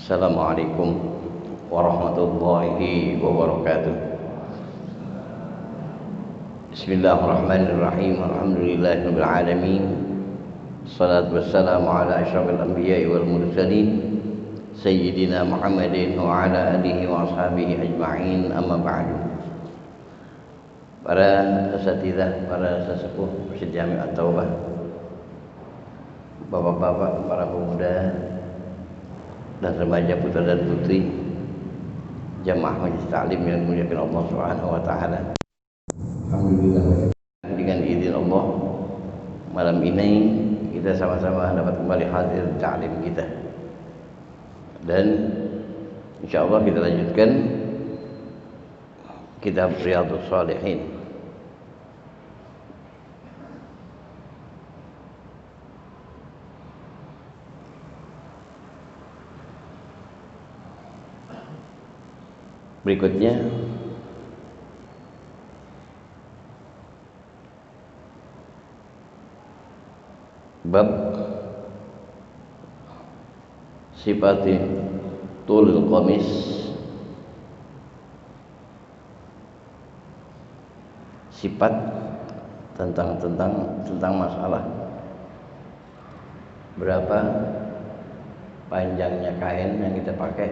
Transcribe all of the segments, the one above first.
Assalamualaikum warahmatullahi wabarakatuh. Bismillahirrahmanirrahim. Alhamdulillahirabbil alamin. Wassalatu wassalamu ala asyrafil anbiya'i wal mursalin sayyidina Muhammadin wa ala alihi wa ashabihi ajma'in, amma ba'du. Para asatidzah, para sesepuh Masjid Jami' At-Taubah, bapak-bapak, para pemuda dan remaja, putra dan putri jamaah majelis taklim yang dimuliakan Allah Subhanahu wa taala. Alhamdulillah, dengan izin Allah malam ini kita sama-sama dapat kembali hadir taklim kita. Dan insyaallah kita lanjutkan kitab Riyadhus Shalihin. Berikutnya bab sifati tulul qamis, sifat tentang masalah berapa panjangnya kain yang kita pakai,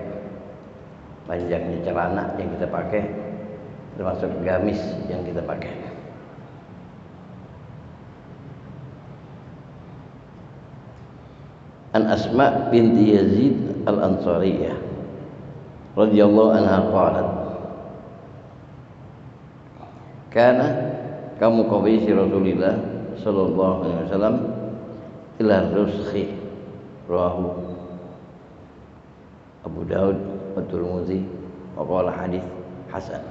panjangnya celana yang kita pakai, termasuk gamis yang kita pakai. An Asma binti Yazid Al-Ansariyah radhiyallahu anha qalat, kana kamu qabisi Rasulillah sallallahu alaihi wasallam ila ruskhi, rawahu Abu Daud wa Tirmidzi wa qala hadis hasan.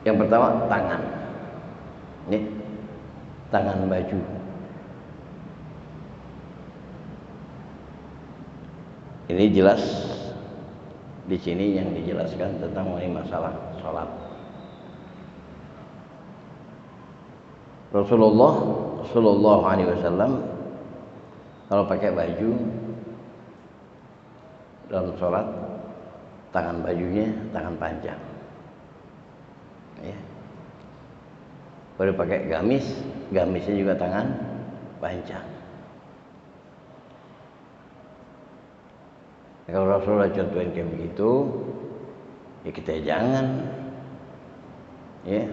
Yang pertama, tangan. Ini tangan baju. Ini jelas di sini yang dijelaskan tentang masalah salat. Rasulullah sallallahu alaihi wasallam kalau pakai baju dalam sholat, tangan bajunya tangan panjang, ya. Baru pakai gamis, gamisnya juga tangan panjang. Kalau Rasulullah contohin kayak begitu, ya kita jangan, ya,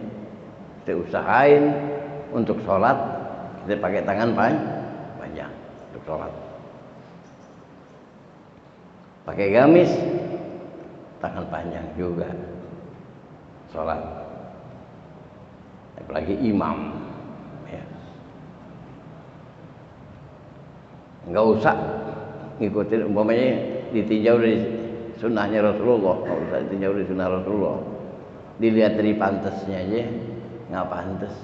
kita usahain untuk sholat kita pakai tangan panjang untuk sholat. Pakai gamis, tangan panjang juga sholat, apalagi imam, ya. Nggak usah ngikutin, umpamanya ditinjau dari sunnahnya Rasulullah, nggak usah ditinjau dari sunnah Rasulullah, dilihat dari pantasnya aja nggak pantas.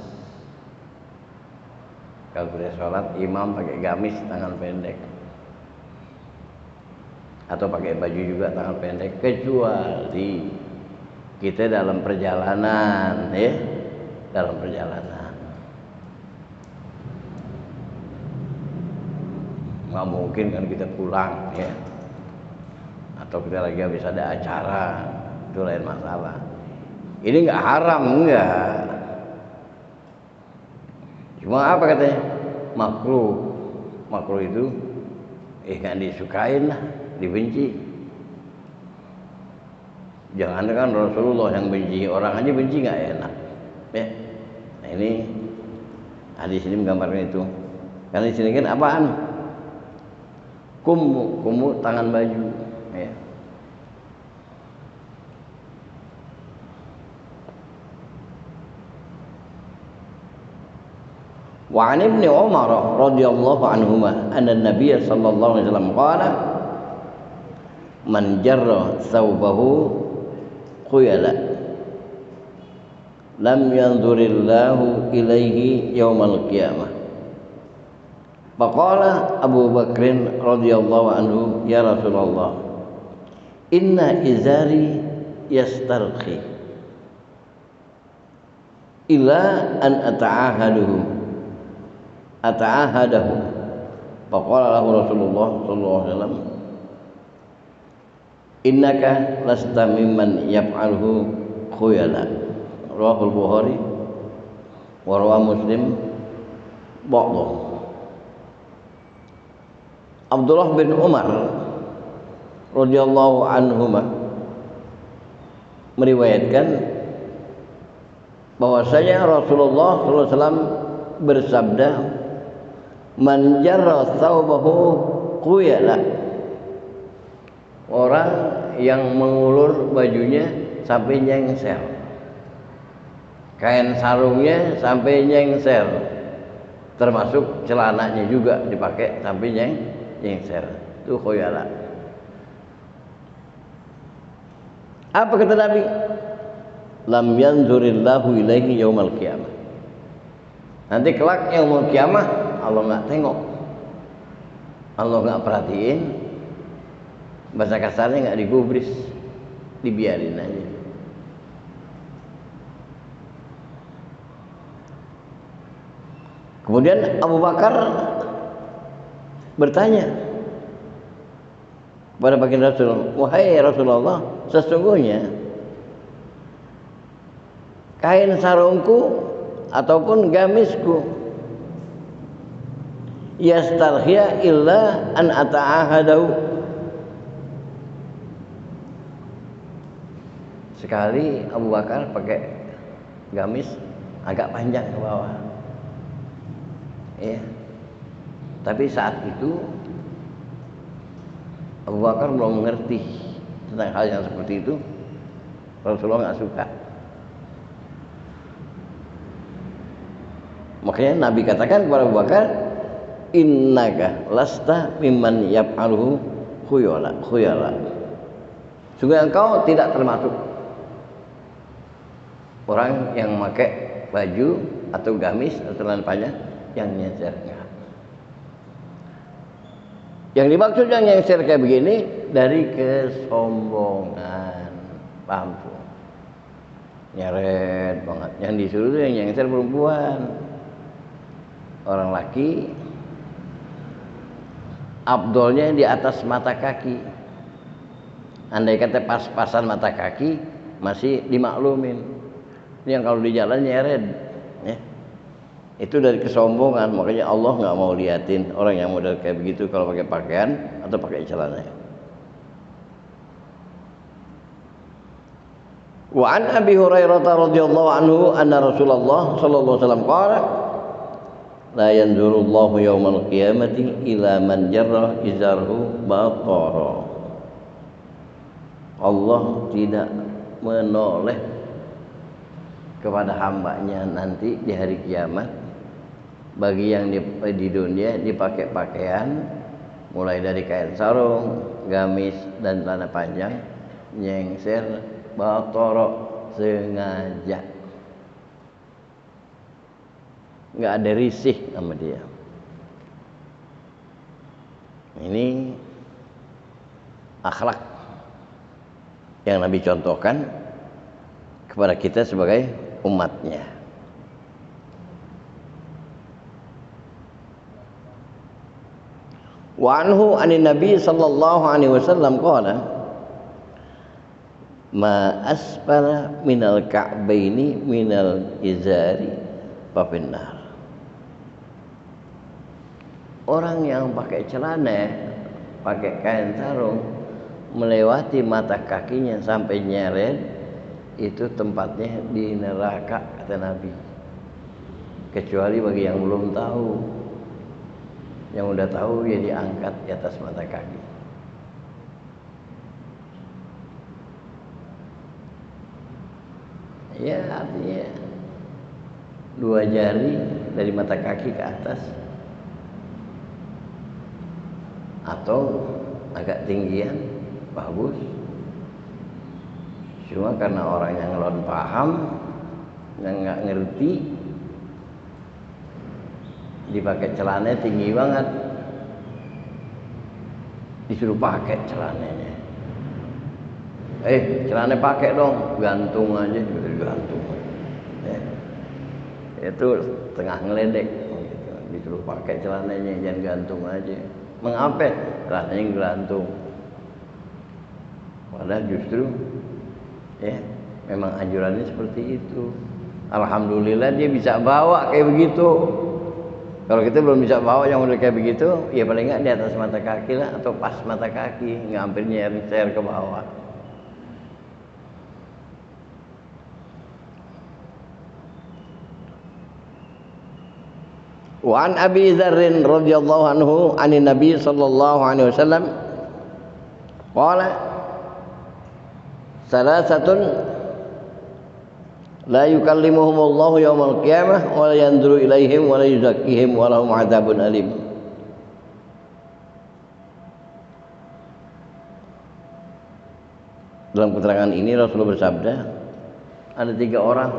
Kalau kita sholat, imam pakai gamis tangan pendek, atau pakai baju juga tangan pendek, kecuali kita dalam perjalanan, ya, dalam perjalanan. Nggak mungkin kan kita pulang, ya, atau kita lagi habis ada acara, itu lain masalah. Ini nggak haram, enggak. Cuma apa katanya? Makruh. Makruh itu nggak disukain lah, dibenci. Jangan kan Rasulullah yang benci, orang aja benci nggak enak, ya. Nah, ini hadis ini menggambarkan itu. Karena di sini kan apaan? Kumu tangan baju, ya. Wa 'an Ibnu Umar radhiyallahu anhuma anna an-nabiy sallallahu alaihi wasallam qala man jarra thawbahu khuyala lam yanzurillahu ilaihi yaumal qiyamah. Faqala Abu Bakrin radhiyallahu anhu, ya Rasulullah, inna izari yastarqi ila an ata'ahadahu Faqala lahu Rasulullah sallallahu alaihi wasallam, innaka lasta mimman yaf'alhu khuyala. Rawahul Bukhari wa rawa Muslim ba'dhu. Abdullah bin Umar radhiyallahu anhuma meriwayatkan bahwasanya Rasulullah sallallahu alaihi wasallam bersabda, man jarra thawbahu khuyala, orang yang mengulur bajunya sampai nyengsel, kain sarungnya sampai nyengsel, termasuk celananya juga dipakai sampai nyengsel, itu khuyala. Apa kata Nabi? Lam yanzurillahu ilaihi yaumal qiyamah. Nanti kelak yaumul qiyamah Allah nggak tengok, Allah nggak perhatiin, bahasa kasarnya nggak digubris, dibiarin aja. Kemudian Abu Bakar bertanya kepada baginda Rasul, wahai Rasulullah, sesungguhnya kain sarungku ataupun gamisku yastarhiya illa an ata'ahadahu. Sekali Abu Bakar pakai gamis agak panjang ke bawah, ya. Tapi saat itu Abu Bakar belum mengerti tentang hal yang seperti itu. Rasulullah nggak suka. Makanya Nabi katakan kepada Abu Bakar, innaka lasta mimman yaf'aluhu khuyala. Sungguh engkau tidak termasuk orang yang memakai baju atau gamis atau celana panjang yang nyecer. Yang dimaksud yang nyecer kayak begini dari kesombongan, paham tuh? Nyeret banget. Yang disuruh tuh yang nyecer perempuan. Orang laki abdolnya di atas mata kaki. Andai kata pas-pasan mata kaki masih dimaklumin. Ini yang kalau di jalan nyeret, ya. Itu dari kesombongan. Makanya Allah nggak mau liatin orang yang model kayak begitu kalau pakai pakaian atau pakai celana. Wa an Abi Hurairah radhiyallahu anhu anna Rasulullah sallallahu alaihi wasallam qala la yanzurullahu yaumal qiyamati ila man jarra izarhu batara. Allah tidak menoleh kepada hambanya nanti di hari kiamat bagi yang di dunia dipakai pakaian mulai dari kain sarung, gamis dan celana panjang nyengser batara sengaja, nggak ada risih sama dia. Ini akhlak yang Nabi contohkan kepada kita sebagai umatnya. Wa anhu anin Nabi sallallahu alaihi wasallam qala ma asfala minal ka'baini minal izari fa finnar. Orang yang pakai celana, pakai kain sarung melewati mata kakinya sampai nyeret, itu tempatnya di neraka kata Nabi. Kecuali bagi yang belum tahu. Yang udah tahu ya diangkat di atas mata kaki. Ya artinya 2 jari dari mata kaki ke atas atau agak tinggian bagus. Cuma karena orang yang belum paham, yang nggak ngerti, dipakai celana tinggi banget, disuruh pakai celananya. Celana pakai dong, gantung aja, gantung. Itu tengah ngeledek, gitu. disuruh pakai celananya, jangan gantung aja. Mengapa? Celananya gelantung. Padahal justru ya memang anjurannya seperti itu. Alhamdulillah dia bisa bawa kayak begitu. Kalau kita belum bisa bawa yang udah kayak begitu, ya paling nggak di atas mata kaki lah atau pas mata kaki, nggak hampir nyer ke bawah. Wa an Abi Dzar radhiyallahu anhu anin Nabi sallallahu alaihi wasallam qala salasatun la yukallimuhumullahu yaumal qiyamah wa la yanzuru ilaihim wa la yuzakkihim wa lahum adzabun alim. Dalam keterangan ini Rasulullah bersabda, ada 3 orang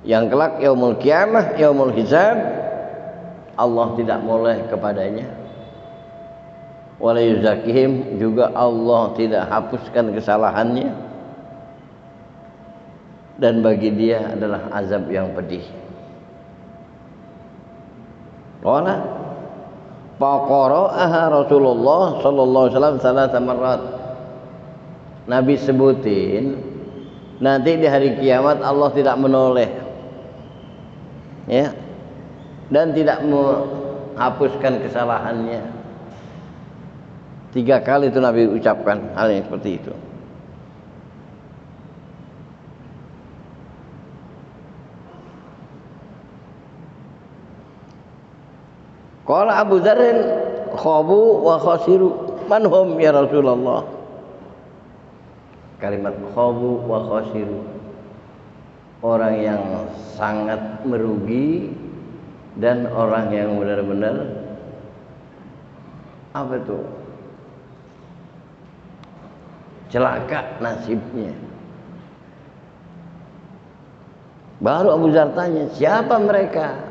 yang kelak yaumul qiyamah, yaumul hisab, Allah tidak moleh kepadanya. Wa la yuzakkihim, juga Allah tidak hapuskan kesalahannya. Dan bagi dia adalah azab yang pedih. Qala faqara'aha Rasulullah sallallahu alaihi wasallam salasa marrat. Nabi sebutin nanti di hari kiamat Allah tidak menoleh, ya, dan tidak menghapuskan kesalahannya. 3 kali itu Nabi ucapkan hal yang seperti itu. Qala Abu Dzar khabu wa khasiru man hum ya Rasulullah. Kalimat khabu wa khasiru, orang yang sangat merugi dan orang yang benar-benar apa itu? Celaka nasibnya. Baru Abu Dzar tanya, siapa mereka?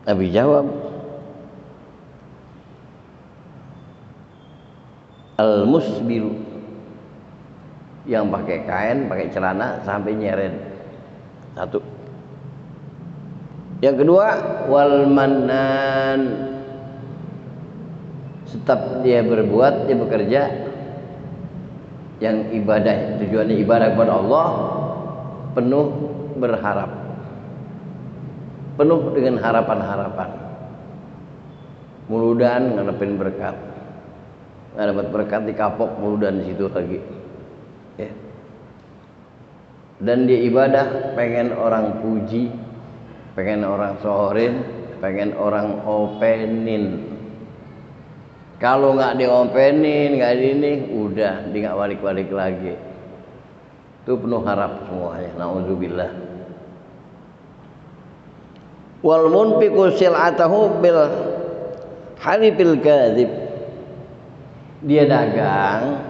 Nabi jawab, al-musbilu, yang pakai kain, pakai celana sampai nyeret. 1. Yang kedua, wal mannan, setiap dia berbuat, dia bekerja yang ibadah, tujuannya ibadah kepada Allah, penuh berharap, penuh dengan harapan-harapan, mudah-mudahan ngadepin berkat, nggak dapat berkat dikapok mudah-mudahan di situ lagi, ya. Dan dia ibadah pengen orang puji, pengen orang sohorin, pengen orang openin. Kalau nggak diopenin, nggak ini, udah dia nggak balik-balik lagi. Itu penuh harap semuanya. Nauzubillah. Wal munfiqu sil'atahu bil halifil kadzib, dia dagang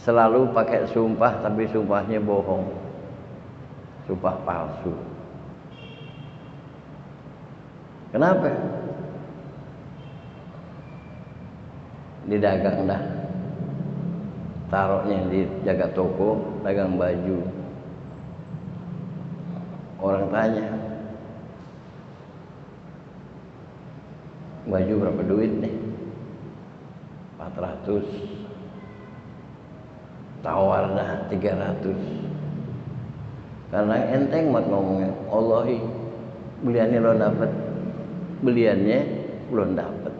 selalu pakai sumpah tapi sumpahnya bohong, sumpah palsu. Kenapa? Dia dagang dah, taruhnya di jaga toko, dagang baju. Orang tanya, baju berapa duit nih? 400. Tawar dah 300. Karena enteng mat ngomongnya, Allahi beliannya belum dapat, beliannya belum dapat.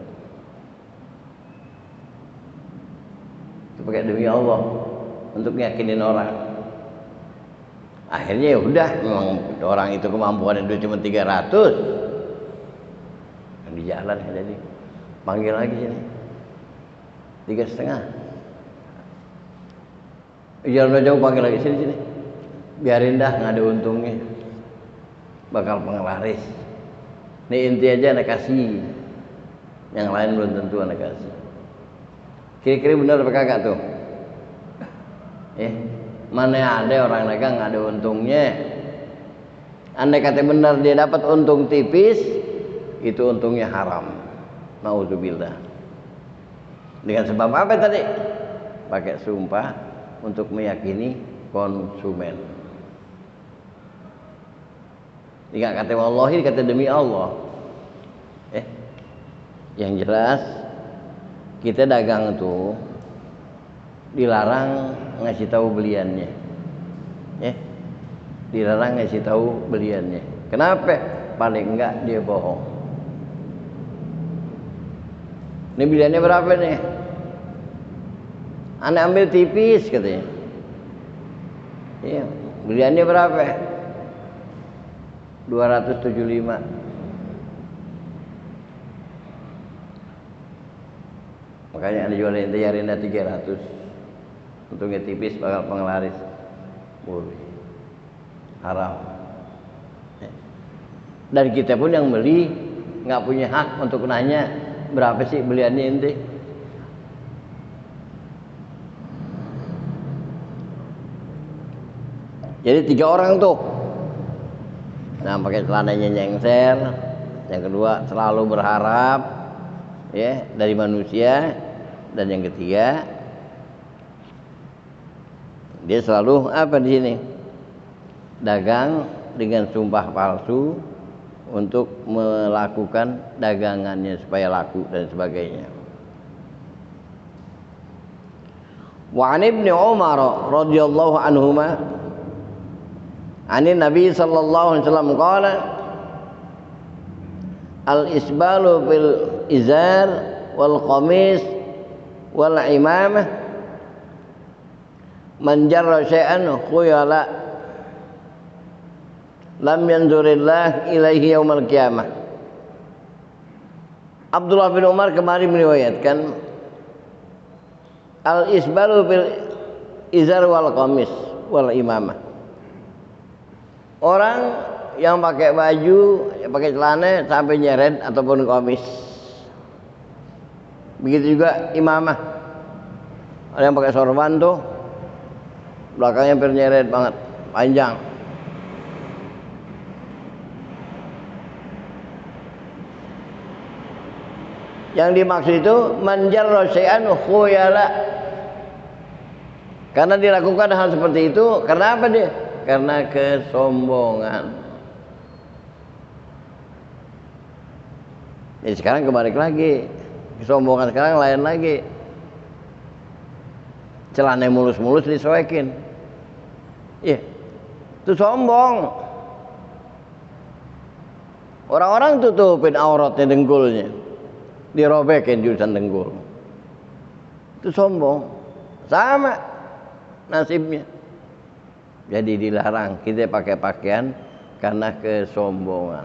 Itu pakai demi Allah untuk yakinin orang. Akhirnya ya udah, memang orang itu kemampuan itu cuma 300. Di jalan jadi panggil lagi sini 3,5. Jalan jauh panggil lagi sini, biarin dah nggak ada untungnya, bakal penglaris. Nih inti aja anak kasih, yang lain belum tentu anak kasih. Kira-kira benar apa kagak tuh? Mana ada orang dagang nggak ada untungnya? Andai kata benar dia dapat untung tipis, itu untungnya haram. Nauzubillah. Dengan sebab apa tadi? Pakai sumpah untuk meyakini konsumen. Tidak kata wallahi, kata demi Allah. Yang jelas kita dagang tuh dilarang ngasih tahu beliannya. Dilarang ngasih tahu beliannya. Kenapa? Paling enggak dia bohong. Ini beliannya berapa nih? Anda ambil tipis katanya. Iya, beliannya berapa? 275. Makanya Anda jualin Rinda 300. Untungnya tipis, bakal penglaris. Boleh. Haram. Dan kita pun yang beli nggak punya hak untuk nanya berapa sih beliannya ente. Jadi 3 orang tuh, nah pakai celananya nyengsel, yang kedua selalu berharap ya dari manusia, dan yang ketiga dia selalu apa di sini, dagang dengan sumpah palsu untuk melakukan dagangannya supaya laku dan sebagainya. Wa an Ibnu Umar radhiyallahu anhuma Ani Nabi sallallahu alaihi wasallam qala al-isbalu bil izar wal qamis wal imamah man jarra syai'an khuyala lam yanzurillah ilaihi yaumal qiyamah. Abdullah bin Umar kemarin meriwayatkan al-isbalu bil izar wal qamis wal imamah. Orang yang pakai baju, pakai celana sampai nyeret ataupun komis. Begitu juga imamah. Ada yang pakai sorban tuh, belakangnya hampir nyeret banget, panjang. Yang dimaksud itu manjarra syai'an khuyala. Karena dilakukan hal seperti itu, karena apa dia? Karena kesombongan. Jadi sekarang kebalik lagi, kesombongan sekarang lain lagi. Celana mulus-mulus disoekin, itu sombong. Orang-orang tutupin auratnya, dengkulnya, dirobekin jurusan dengkul, itu sombong. Sama nasibnya. Jadi dilarang kita pakai pakaian karena kesombongan.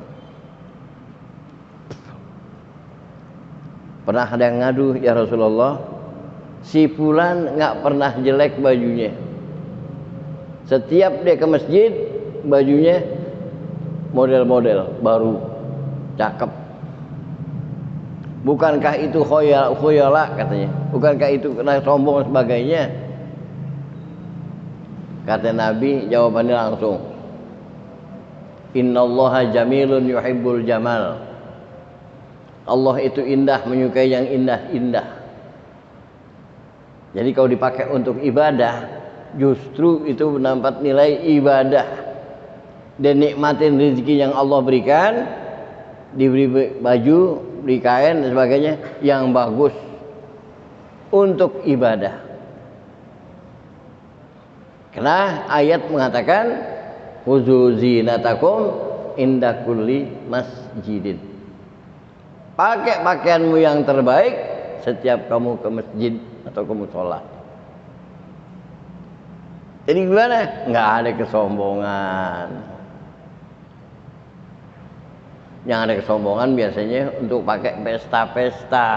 Pernah ada yang ngadu, ya Rasulullah, si fulan nggak pernah jelek bajunya. Setiap dia ke masjid, bajunya model-model baru, cakep. Bukankah itu khuyala katanya? Bukankah itu kena sombong dan sebagainya? Kata Nabi, jawabannya langsung, innallaha jamilun yuhibbul jamal. Allah itu indah, menyukai yang indah-indah. Jadi kalau dipakai untuk ibadah, justru itu mendapat nilai ibadah. Dan nikmatin rezeki yang Allah berikan, diberi baju, beri kain dan sebagainya yang bagus untuk ibadah. Karena ayat mengatakan khuzu zinatakum inda kulli masjidin. Pakai pakaianmu yang terbaik setiap kamu ke masjid atau ke mushola. Jadi gimana? Nggak ada kesombongan. Yang ada kesombongan biasanya untuk pakai pesta-pesta.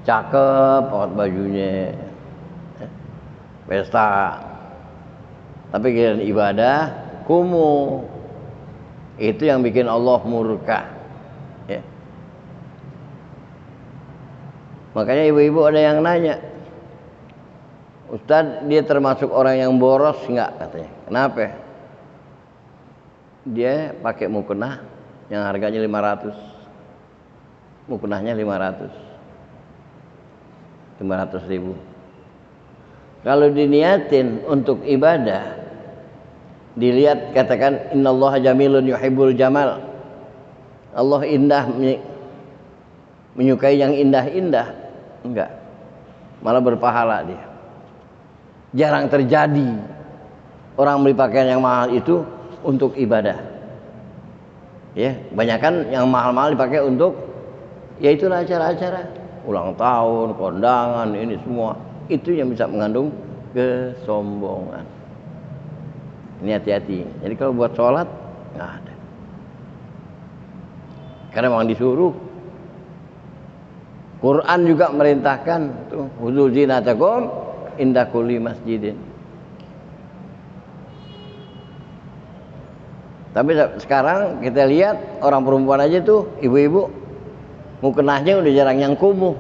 Cakep pakai bajunya, pesta. Tapi giliran ibadah kumuh. Itu yang bikin Allah murka. Ya. Makanya ibu-ibu ada yang nanya, Ustadz, dia termasuk orang yang boros enggak katanya. Kenapa? Dia pakai mukena yang harganya 500. Mukenahnya 500.000. Kalau diniatin untuk ibadah, dilihat katakan innallaha jamilun yuhibbul jamal. Allah indah, menyukai yang indah-indah. Enggak. Malah berpahala dia. Jarang terjadi orang beli pakaian yang mahal itu untuk ibadah. Ya, kebanyakan yang mahal-mahal dipakai untuk ya itulah acara-acara ulang tahun, kondangan, ini semua. Itu yang bisa mengandung kesombongan. Ini hati-hati. Jadi kalau buat sholat nggak ada. Karena memang disuruh. Quran juga merintahkan tuh huzul zinatakum inda kulli masjidin. Tapi sekarang kita lihat orang perempuan aja tuh ibu-ibu mukenahnya udah jarang yang kumuh.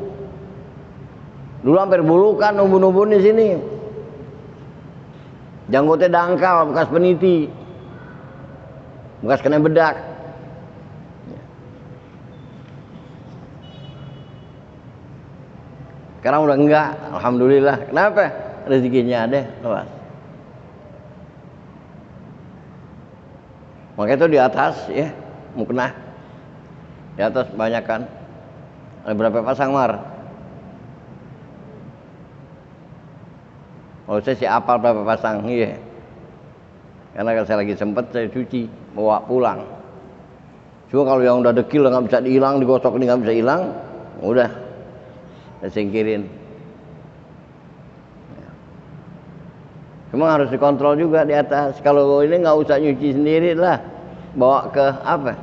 Dulu hampir bulukan ubun-ubun di sini. Janggutnya dangkal bekas peniti. Bekas kena bedak. Sekarang udah enggak, alhamdulillah. Kenapa? Rezekinya ada, luas. Makanya itu di atas ya, mukena. Di atas banyak kan. Ada berapa pasang mar? Kalau saya sih apal berapa pasang, iya. Karena kalau saya lagi sempet saya cuci, bawa pulang. Cuma kalau yang udah dekil nggak bisa dihilang, digosok ini nggak bisa hilang, udah saya singkirin. Cuma harus dikontrol juga di atas. Kalau ini nggak usah nyuci sendiri lah, bawa ke apa?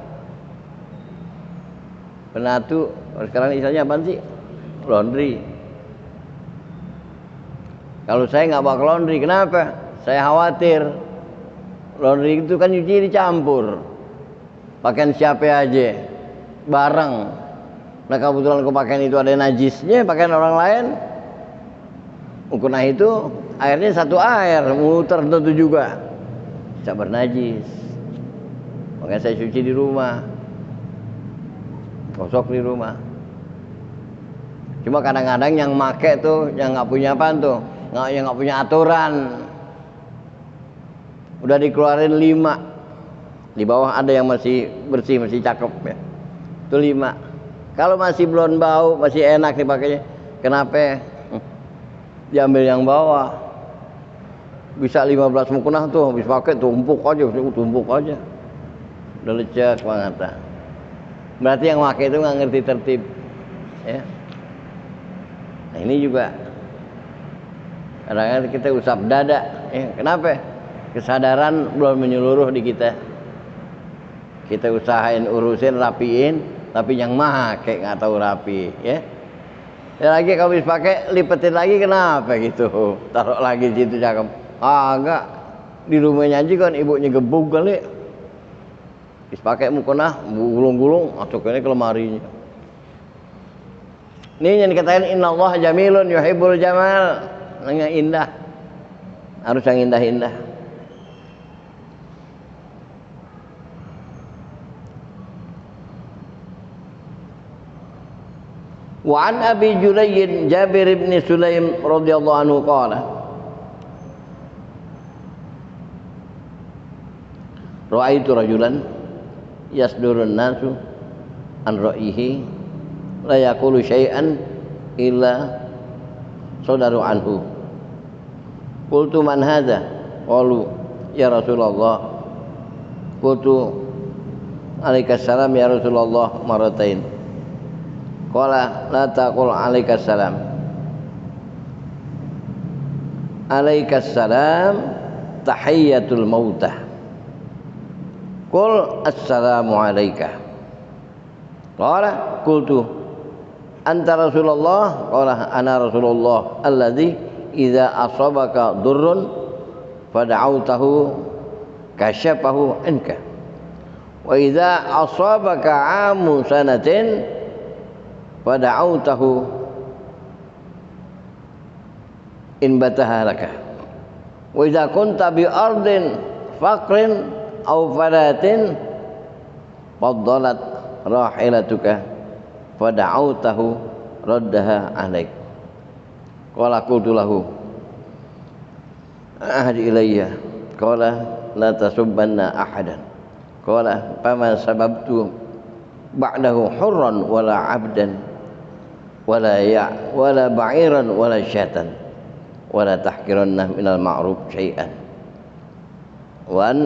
Penatu. Sekarang istilahnya apa sih? Laundry. Kalau saya nggak bawa ke laundry, kenapa? Saya khawatir. Laundry itu kan nyuci dicampur. Pakaian siapa aja, bareng. Nah kebetulan pakaian itu ada najisnya, pakaian orang lain. Mukena itu airnya satu air, muter tentu juga. Bisa bernajis. Makanya saya cuci di rumah. Gosok di rumah. Cuma kadang-kadang yang make tuh, yang nggak punya apa tuh, yang nggak punya aturan. Udah dikeluarin 5. Di bawah ada yang masih bersih, masih cakep ya. Itu 5. Kalau masih belum bau, masih enak dipakainya. Kenapa? Diambil yang bawah. Bisa 15 mukena tuh, habis pakai tumpuk aja. Udah lecek banget dah. Berarti yang pakai itu nggak ngerti tertib. Ya. Nah ini juga kadang-kadang kita usap dada. Kenapa? Kesadaran belum menyeluruh di kita. Kita usahain urusin, rapiin, tapi yang make nggak tahu rapi, ya. Ya lagi kalau habis pakai lipetin lagi kenapa gitu? Taruh lagi situ cakep. Enggak. Di rumahnya aja kan ibunya gebuk kali. Habis pakai mukena gulung-gulung masukinnya ke lemarinya. Ini yang dikatakan innallaha jamilun yuhibbul jamal. Yang indah. Harus yang indah-indah. Wa an Abi Julayyin Jabir bin Sulaim radhiyallahu anhu qala Ra'aitu rajulan yasdurun nasu an ra'ihi la yaqulu syai'an illa sadaru anhu. Qultu man hadha? Qalu ya Rasulullah. Qultu alaikassalam ya Rasulullah maratain. Qala la taqul alaikassalam. Alaikassalam tahiyyatul mautah. Qul assalamu alayka. Qala qultu anta Rasulullah. Qala ana Rasulullah alladzi idza asabaka durrun fad'autahu kasyafahu anka wa idza asabaka 'amu sanatin fad'autahu in batahalaka wa idza kunta bi ardin faqrin aw falatin faddalat rahilatuka fad'autahu raddaha alaik. Qala qultu lahu ahdi ilayya qala la tasubbanna ahadan qala fama sababtu ba'dahu hurran wala 'abdan wala ba'iran wala syatan wala tahqiranna minal ma'ruf syai'an wa an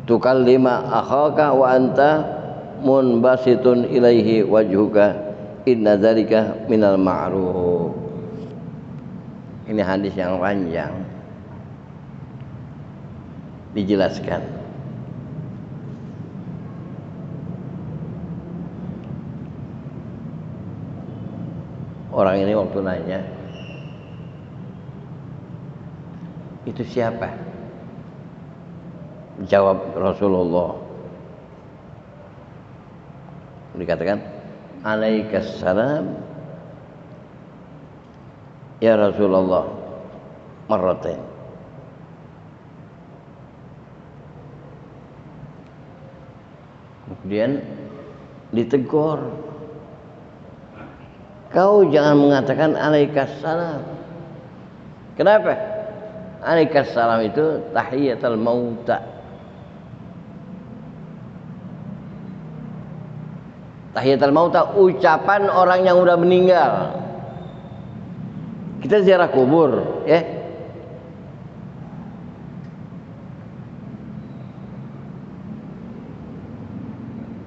tukallima akhaka wa anta munbasitun ilaihi wajhuka inna dzalika minal ma'ruf. Ini hadis yang panjang dijelaskan. Orang ini waktu nanya, itu siapa? Jawab Rasulullah. Dikatakan, alaikassalam ya Rasulullah marratain. Kemudian ditegur, kau jangan mengatakan alaikassalam. Kenapa? Alaikassalam itu tahiyatul mauta. Tahiyatul mauta ucapan orang yang udah meninggal. Kita ziarah kubur, ya.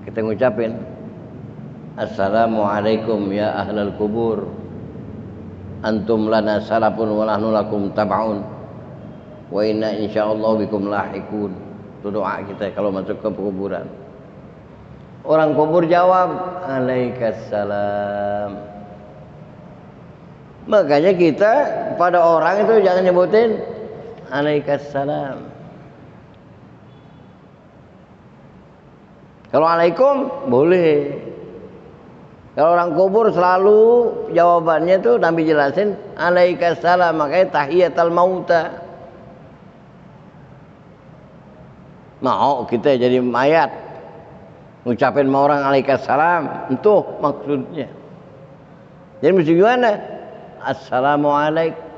Kita ngucapin assalamualaikum ya ahlal kubur antum lana salafun wa nahnu lakum tab'un wa inna insyaallah bikum lahikun. Itu doa kita kalau masuk ke kuburan. Orang kubur jawab alaikassalam. Makanya kita pada orang itu jangan nyebutin alaikassalam. Kalau alaikum boleh. Kalau orang kubur selalu jawabannya tuh Nabi jelasin alaikassalam, makanya tahiyatul mauta. Mau kita jadi mayat ngucapin sama orang alaikassalam, itu maksudnya. Jadi mesti gimana? Assalamualaikum.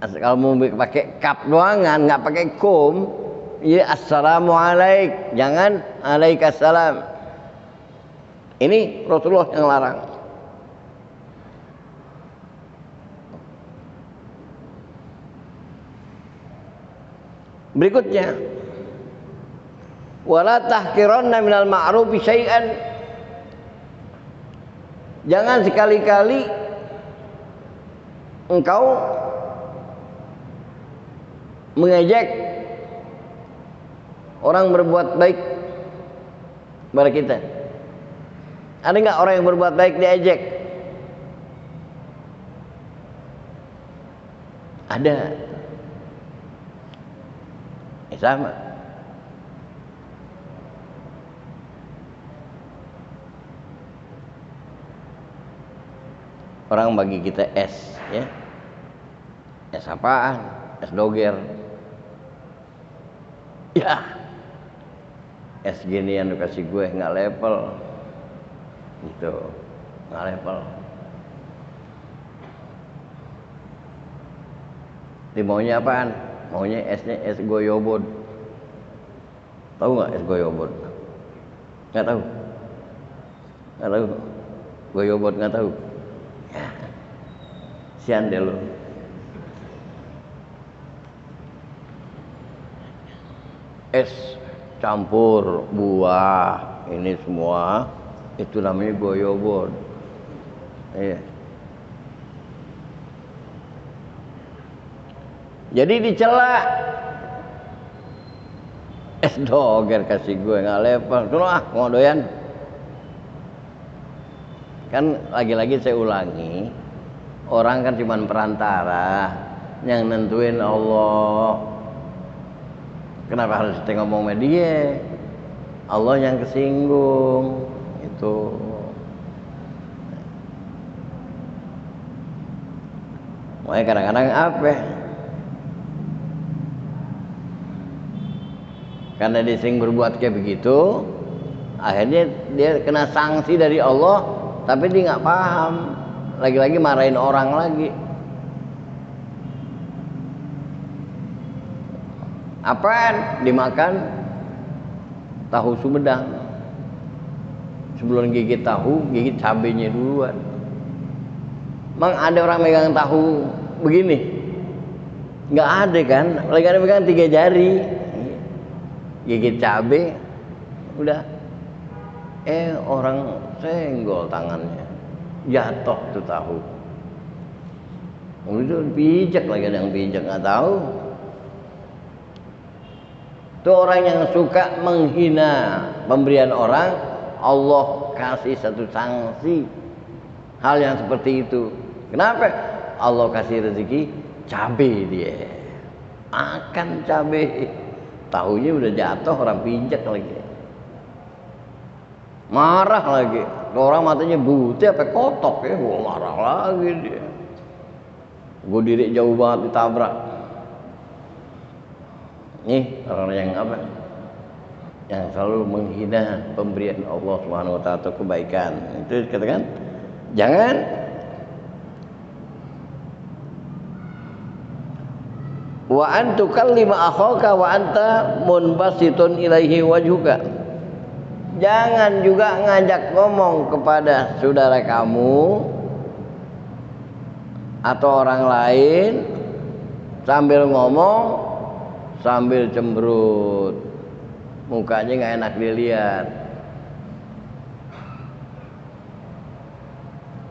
Kalau mau pakai kap doangan, nggak pakai kum, ya assalamualaikum, jangan alaikassalam. Ini Rasulullah yang larang. Berikutnya, wala tahqiranna minal ma'rufi syai'an. Jangan sekali-kali engkau mengejek orang berbuat baik kepada kita. Ada nggak orang yang berbuat baik diejek? Ada. Sama. Orang bagi kita es, ya. Es apaan? Es doger. Ya, es gini yang lu kasih gue nggak level, gitu, nggak level. Dia maunya apaan? Maunya esnya es goyobot. Tahu nggak es goyobot? Nggak tahu. Nggak tahu. Goyobot nggak tahu. Ya, sian deh lo. Es campur buah ini semua itu namanya goyobot. Iya. Jadi dicela. Es doger kasih gue nggak level. Tuh mau doyan. Kan lagi-lagi saya ulangi, orang kan cuma perantara, yang nentuin Allah. Kenapa harus kita ngomong sama dia? Allah yang kesinggung. Itu. Makanya kadang-kadang apa? Karena dia sering berbuat kayak begitu, akhirnya dia kena sanksi dari Allah, tapi dia nggak paham. lagi-lagi marahin orang lagi. Apaan? Dimakan tahu Sumedang. Sebelum gigit tahu, gigit cabenya duluan. Emang ada orang megang tahu begini? Nggak ada kan? Lagi ada megang 3 jari, gigit cabe, udah. Orang senggol tangannya, jatuh tuh tahu. Udah pijak, lagi ada yang pijak, nggak tahu. Itu orang yang suka menghina pemberian orang, Allah kasih satu sanksi hal yang seperti itu. Kenapa? Allah kasih rezeki cabai, dia makan cabai, tahunya udah jatuh, orang pijak lagi, marah lagi. Orang matanya buta apa kotok ya, gua marah lagi dia. Gua diri jauh banget ditabrak. Nih orang yang apa? Yang selalu menghina pemberian Allah Subhanahu wa taala atau kebaikan. Itu dikatakan jangan. Wa an tukallima akhaka wa anta munbasitun ilaihi wajhuka. Jangan juga ngajak ngomong kepada saudara kamu atau orang lain sambil ngomong sambil cemberut, mukanya nggak enak dilihat.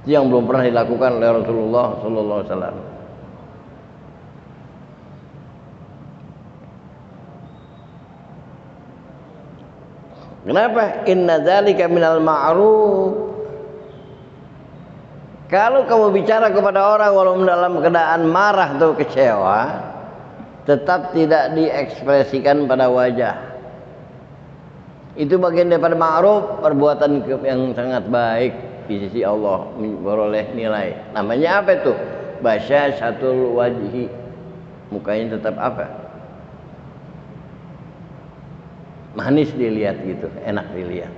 Itu yang belum pernah dilakukan oleh Rasulullah Sallallahu Alaihi Wasallam. Kenapa? Inna dzalika minal ma'ruf. Kalau kamu bicara kepada orang walaupun dalam keadaan marah atau kecewa, tetap tidak diekspresikan pada wajah. Itu bagian daripada ma'ruf, perbuatan yang sangat baik di sisi Allah, memperoleh nilai. Namanya apa itu? Basyashatul wajhi. Mukanya tetap apa? Manis dilihat gitu, enak dilihat.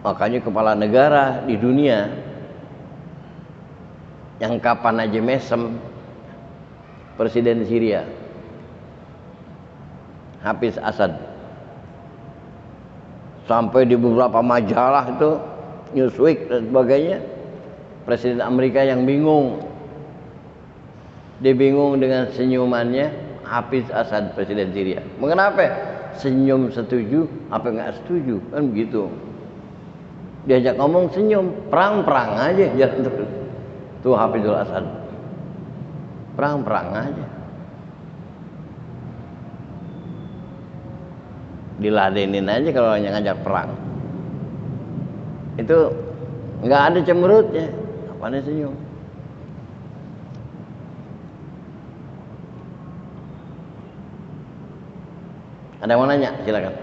Makanya kepala negara di dunia yang kapan aja mesem, Presiden Syria Hafiz Assad, sampai di beberapa majalah itu Newsweek dan sebagainya, Presiden Amerika yang bingung. Dia bingung dengan senyumannya Hafiz Assad, Presiden Syria. Mengapa? Senyum setuju apa nggak setuju, kan begitu. Diajak ngomong senyum, perang-perang aja jalan terus. Tuh Hafizul Assad, perang-perang aja, diladenin aja kalau yang ngajak perang. Itu nggak ada cemberutnya, apanya senyum. Ada yang mau nanya? Silakan.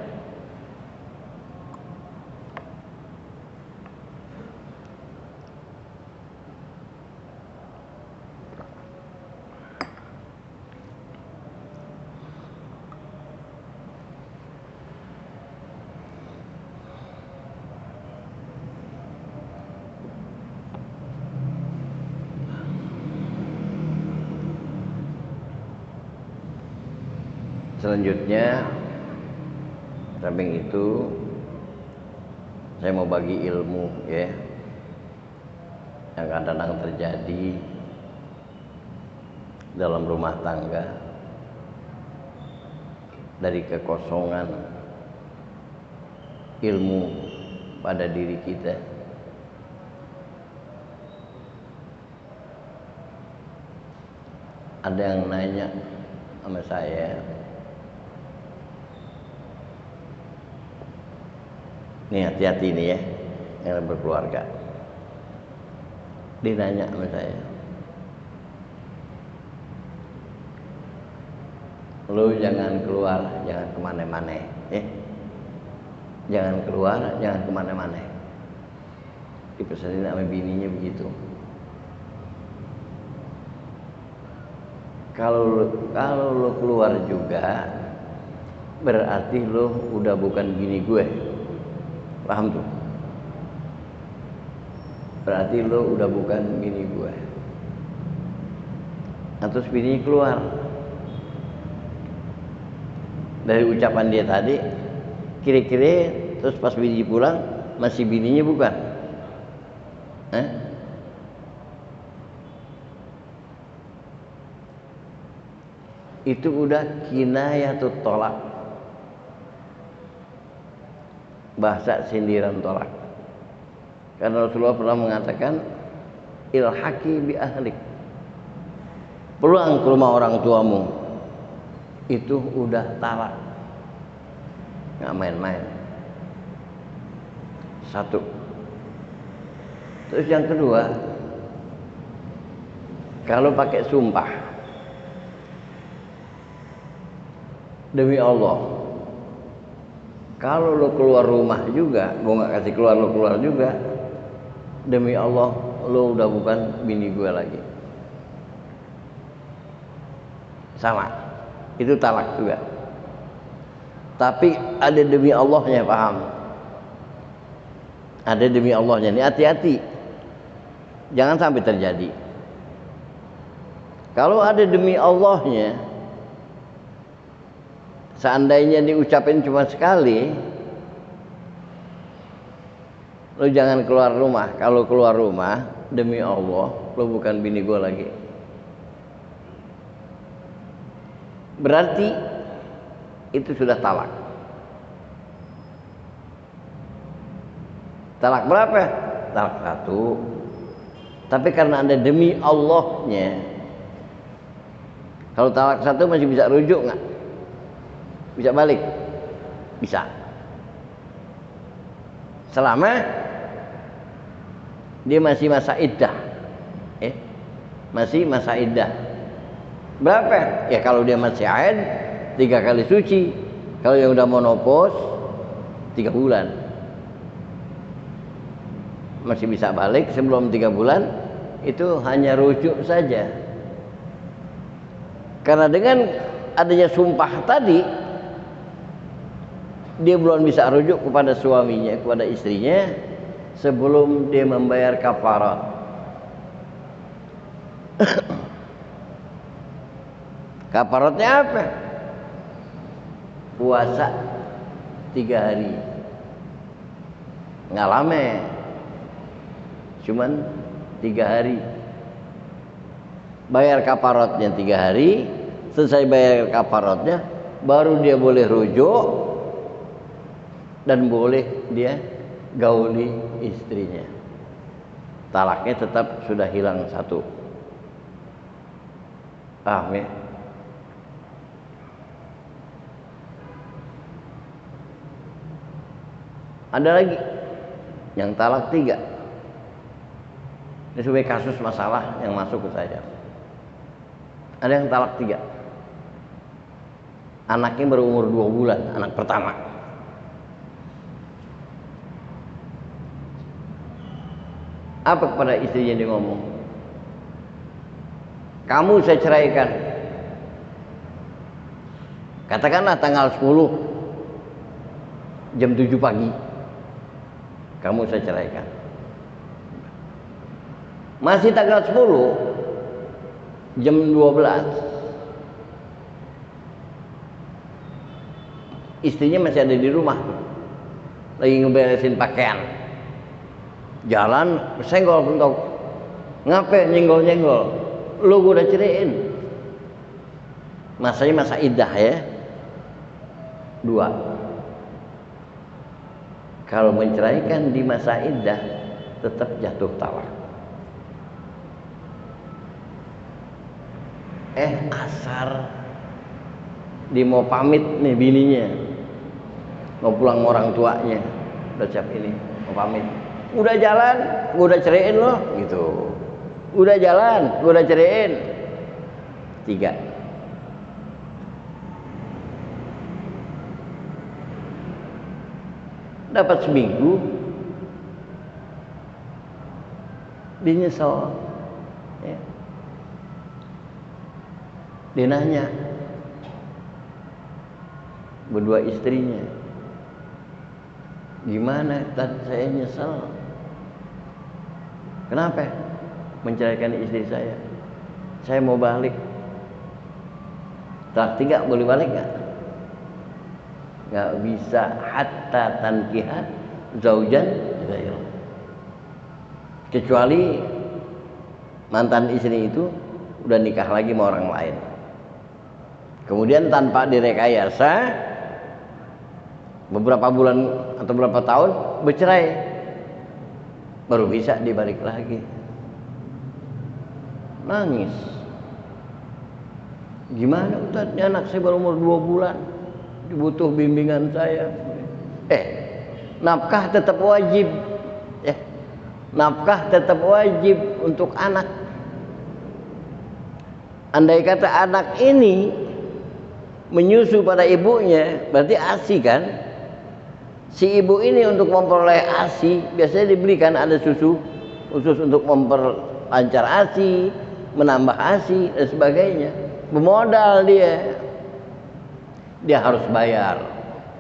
Selanjutnya, samping itu saya mau bagi ilmu ya, yang kadang-kadang terjadi dalam rumah tangga dari kekosongan ilmu pada diri kita. Ada yang nanya sama saya, nih hati-hati nih ya yang berkeluarga. Dia nanya sama saya, lu jangan keluar, jangan kemana-mana ya, jangan keluar, jangan kemana-mana. Dipesanin sama bininya begitu. Kalau lu keluar juga berarti lu udah bukan bini gue. Paham tuh? berarti lo udah bukan bini gue. Nah, terus bini keluar dari ucapan dia tadi, kira-kira terus pas bini pulang masih bininya bukan? Itu udah kinayatut tolak, bahasa sindiran tolak. Karena Rasulullah pernah mengatakan ilhaqi bi ahlik, pulang ke rumah orang tuamu, itu udah talak, nggak main-main. Satu. Terus yang kedua, kalau pakai sumpah demi Allah, kalau lo keluar rumah juga, gue nggak kasih keluar, lo keluar juga, demi Allah lo udah bukan bini gue lagi. Sama, itu talak juga. Tapi ada demi Allahnya, paham? Ada demi Allahnya. Ini hati-hati, jangan sampai terjadi. Kalau ada demi Allahnya, seandainya diucapin cuma sekali, lo jangan keluar rumah. Kalau keluar rumah, demi Allah, lo bukan bini gue lagi. Berarti itu sudah talak. Talak berapa? Talak satu. Tapi karena ada demi Allahnya, kalau talak satu masih bisa rujuk nggak? Bisa balik? Bisa. Selama dia masih masa iddah. Masih masa iddah. Berapa? Ya kalau dia masih haid 3 kali suci. Kalau yang udah monopos 3 bulan. Masih bisa balik sebelum 3 bulan, itu hanya rujuk saja. Karena dengan adanya sumpah tadi, dia belum bisa rujuk kepada suaminya, kepada istrinya sebelum dia membayar kafarat. Kafaratnya apa? Puasa 3 hari. Nggak lama, cuman 3 hari. Bayar kafaratnya 3 hari. Selesai bayar kafaratnya, baru dia boleh rujuk dan boleh dia gauli istrinya. Talaknya tetap sudah hilang satu. Paham ya? Ada lagi yang talak 3. Ini sebagai kasus masalah yang masuk ke saya. Ada yang talak 3. Anaknya berumur 2 bulan, anak pertama. Apa kepada istrinya dia ngomong? Kamu saya ceraikan. Katakanlah tanggal 10 jam 7 pagi. Kamu saya ceraikan. Masih tanggal 10 jam 12, istrinya masih ada di rumah, lagi ngeberesin pakaian. Jalan senggol bentok. Ngapain nyenggol-nyenggol? Lu gua udah ceraiin. Masanya masa iddah ya. 2. Kalau menceraikan di masa iddah tetap jatuh talak. Asar dia mau pamit nih bininya, mau pulang sama orang tuanya, udah siap ini mau pamit. Udah jalan, gua udah ceraiin lo gitu. Udah jalan, gua udah ceraiin. 3. Dapat seminggu, dia nyesel. Ya. Dia nanya berdua istrinya, gimana? Tadi saya nyesel. Kenapa? Menceraikan istri saya. Saya mau balik. Talak 3 boleh balik nggak? Nggak bisa, hatta tankiha zaujan ghairuh. Kecuali mantan istri itu udah nikah lagi sama orang lain. Kemudian tanpa direkayasa beberapa bulan atau beberapa tahun bercerai, baru bisa dibalik lagi. Nangis, gimana Ustaz, ini anak saya baru umur 2 bulan, butuh bimbingan saya. Nafkah tetap wajib, nafkah tetap wajib untuk anak. Andai kata anak ini menyusu pada ibunya, berarti ASI kan? Si ibu ini untuk memperoleh ASI biasanya dibelikan ada susu khusus untuk memperlancar ASI, menambah ASI dan sebagainya. Bermodal dia harus bayar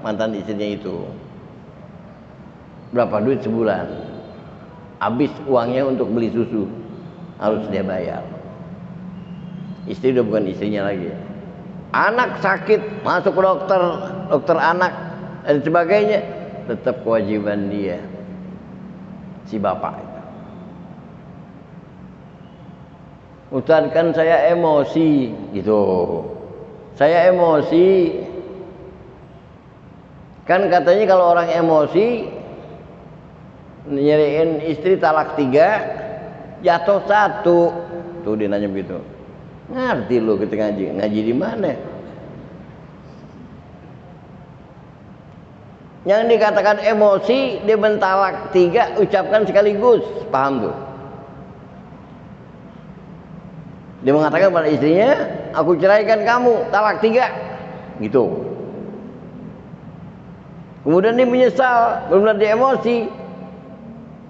mantan istrinya itu berapa duit sebulan, habis uangnya untuk beli susu harus dia bayar. Istri udah bukan istrinya lagi. Anak sakit masuk ke dokter anak dan sebagainya, tetap kewajiban dia, si bapak itu. Ustaz, kan saya emosi gitu. Saya emosi. Kan katanya kalau orang emosi nyariin istri talak 3 jatuh 1. Tuh dia nanya begitu. Ngerti lu kita ngaji di mana? Yang dikatakan emosi dia mentalak 3 ucapkan sekaligus, paham tuh? Dia mengatakan pada istrinya, aku ceraikan kamu, talak 3 gitu. Kemudian dia menyesal, benar dia emosi.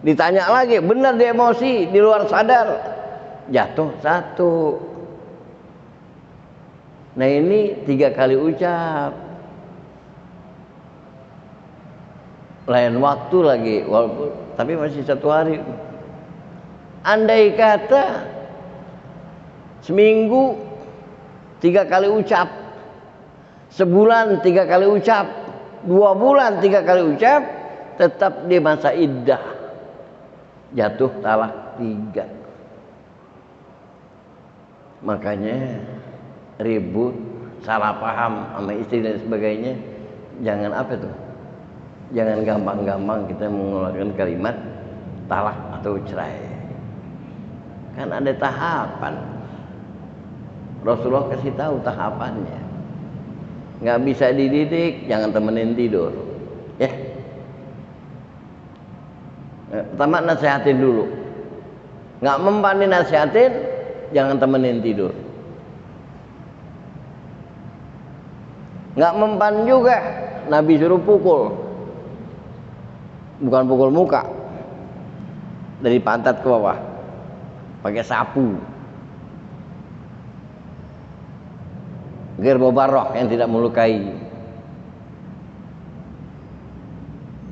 Ditanya lagi, benar dia emosi, di luar sadar, jatuh 1. Nah ini 3 kali ucap, lain waktu lagi, walaupun tapi masih 1 hari. Andai kata seminggu 3 kali ucap, sebulan 3 kali ucap, 2 bulan 3 kali ucap, tetap di masa iddah jatuh talak 3. Makanya ribut, salah paham sama istri dan sebagainya, jangan apa tuh, jangan gampang-gampang kita mengeluarkan kalimat talak atau cerai. Kan ada tahapan, Rasulullah kasih tahu tahapannya. Nggak bisa dididik, jangan temenin tidur, ya. Pertama nasihatin dulu, nggak mempan dinasihatin, jangan temenin tidur. Nggak mempan juga, Nabi suruh pukul, bukan pukul muka, dari pantat ke bawah, pakai sapu. Ghair mubarrah, yang tidak melukai.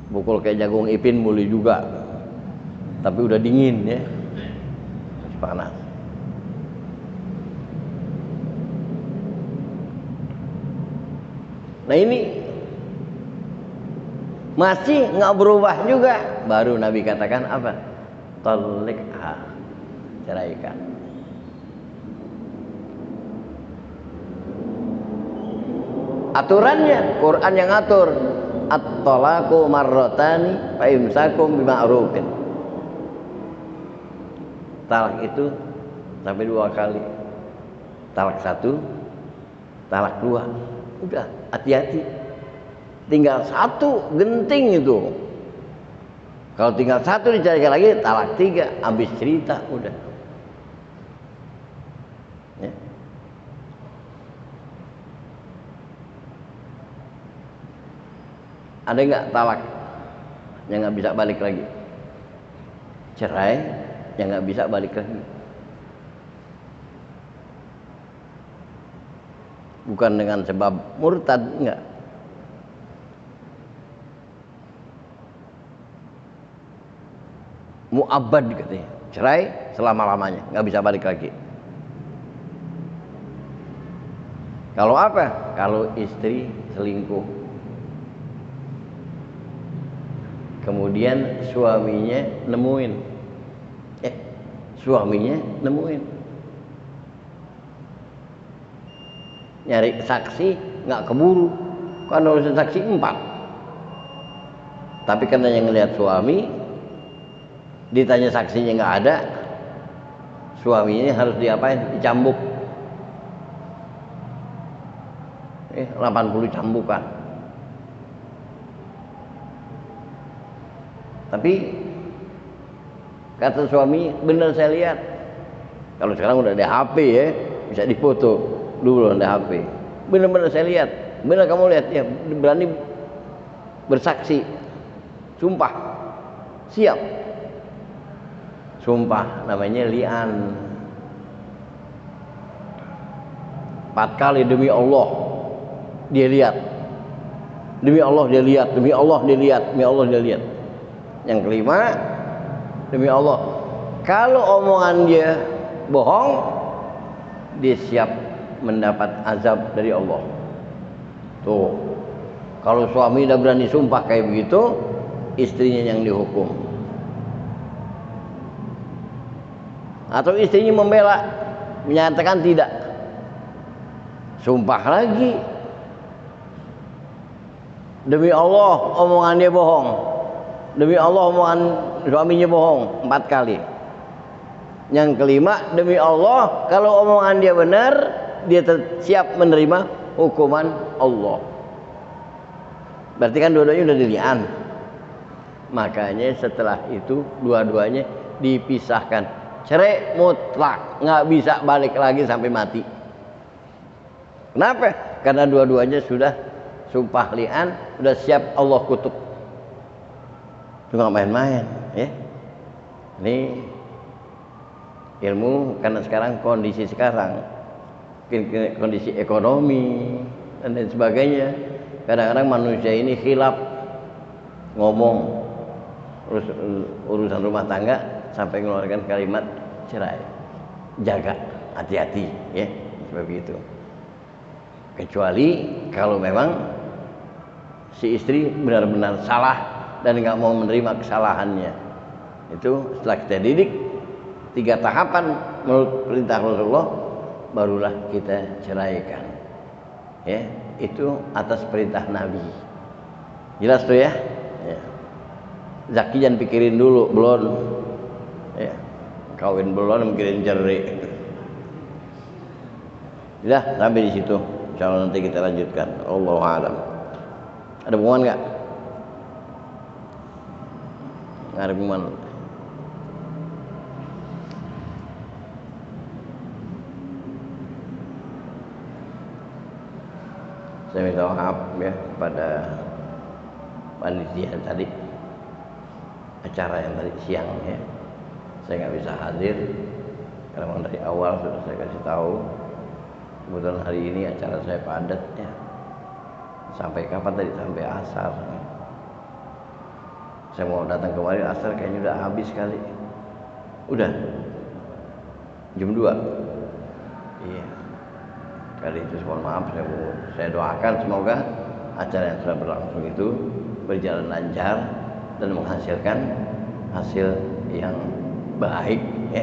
Pukul kayak jagung ipin boleh juga, tapi udah dingin ya, masih panas. Nah ini masih nggak berubah juga, baru Nabi katakan apa? Talikha, ceraikan. Aturannya Quran yang atur, at-talaqu marratani fa imsakum bima'rufin. Talak itu sampai 2 kali. Talak 1, talak 2. Udah, hati-hati. Tinggal 1 genting itu. Kalau tinggal 1 dicarikan lagi, talak 3, habis cerita udah. Ya. Ada nggak talak yang nggak bisa balik lagi? Cerai yang nggak bisa balik lagi. Bukan dengan sebab murtad, enggak. Mu'abbad katanya, cerai selama-lamanya, nggak bisa balik lagi. Kalau apa? Kalau istri selingkuh, kemudian suaminya nemuin, nyari saksi nggak keburu, kan harus saksi 4. Tapi karena yang ngelihat suami, ditanya saksinya nggak ada, suaminya harus diapain? Dicambuk. 80 cambukan. Tapi kata suami, benar saya lihat. Kalau sekarang udah ada HP ya, bisa difoto. Dulu ada HP. Benar-benar saya lihat. Benar kamu lihat ya, berani bersaksi. Sumpah. Siap. Sumpah namanya li'an. 4 kali demi Allah dia lihat, demi Allah dia lihat, demi Allah dia lihat, demi Allah dia lihat. Yang kelima, demi Allah, kalau omongan dia bohong, dia siap mendapat azab dari Allah. Tuh, kalau suami udah berani sumpah kayak begitu, istrinya yang dihukum. Atau istrinya membela, menyatakan tidak, sumpah lagi, demi Allah omongan dia bohong, demi Allah omongan suaminya bohong 4 kali. Yang kelima, demi Allah kalau omongan dia benar, dia siap menerima hukuman Allah. Berarti kan dua-duanya udah dilian. Makanya setelah itu dua-duanya dipisahkan, cerai mutlak, nggak bisa balik lagi sampai mati. Kenapa? Karena dua-duanya sudah sumpah li'an, udah siap Allah kutuk. Itu nggak main-main ya. Ini ilmu, karena sekarang kondisi sekarang, kondisi ekonomi dan lain sebagainya, kadang-kadang manusia ini khilaf ngomong urusan rumah tangga sampai mengeluarkan kalimat cerai. Jaga, hati-hati ya, seperti itu. Kecuali kalau memang si istri benar-benar salah dan nggak mau menerima kesalahannya. Itu setelah kita didik 3 tahapan menurut perintah Rasulullah, barulah kita ceraikan. Ya, itu atas perintah Nabi. Jelas tuh ya? Ya. Zaki jangan pikirin dulu belum. Ya. Kawin belum mikirin cerai. Sudah sampai di situ. Insyaallah nanti kita lanjutkan. Allahu a'lam. Ada pengumuman nggak? Nggak ada pengumuman. Saya minta maaf ya kepada panitia tadi, acara yang tadi siang ya. Saya nggak bisa hadir karena memang dari awal sudah saya kasih tahu. Kebetulan hari ini acara saya padat ya. Sampai kapan tadi? Sampai asar. Saya mau datang kemarin asar kayaknya udah habis kali. Udah jam 2. Iya. Kali itu mohon maaf, saya doakan semoga acara yang sudah berlangsung itu berjalan lancar dan menghasilkan hasil yang baik ya,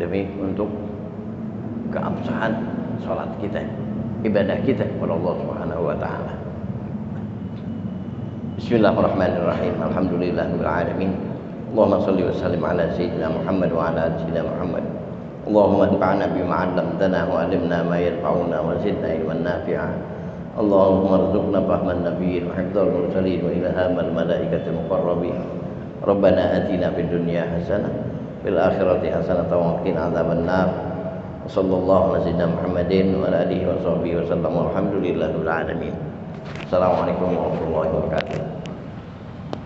demi untuk keabsahan salat kita, ibadah kita kepada Allah Subhanahu wa taala. Bismillahirrahmanirrahim. Alhamdulillahirabbil alamin. Allahumma shalli wa sallim ala sayyidina Muhammad wa ala ali sayyidina Muhammad. Allahumma anfa'na bima 'allamtana wa 'allimna ma yanfa'una wa zidna ilman nafi'a. Allahumma arzuqna fahman nabiyyin wa hifdzal mursalin wa ilhamal malaikatil muqarrabin. Rabbana atina fid dunya hasanah fil akhirati hasanah wa qina adzaban nar. Sallallahu alaihi wasallam Muhammadin wa ala alihi wa sahbihi wa sallam. Alhamdulillahil alamin. Assalamualaikum warahmatullahi wabarakatuh.